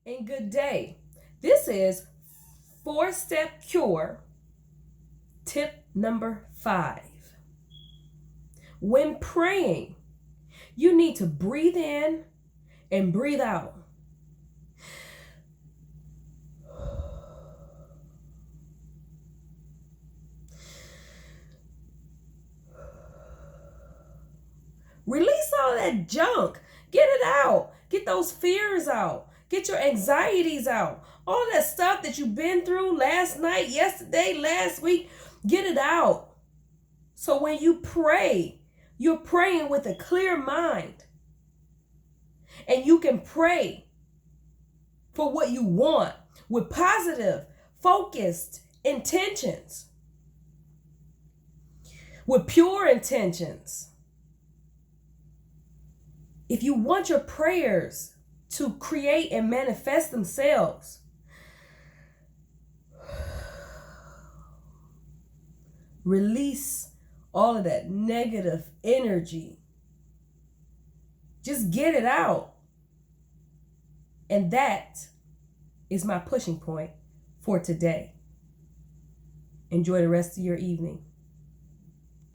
and good day. This is 4-step cure tip number 5. When praying, you need to breathe in and breathe out. Release all that junk. Get it out. Get those fears out. Get your anxieties out. All that stuff that you've been through last night, yesterday, last week, get it out. So when you pray, you're praying with a clear mind. And you can pray for what you want with positive, focused intentions, with pure intentions. If you want your prayers to create and manifest themselves, release all of that negative energy. Just get it out. And that is my pushing point for today. Enjoy the rest of your evening.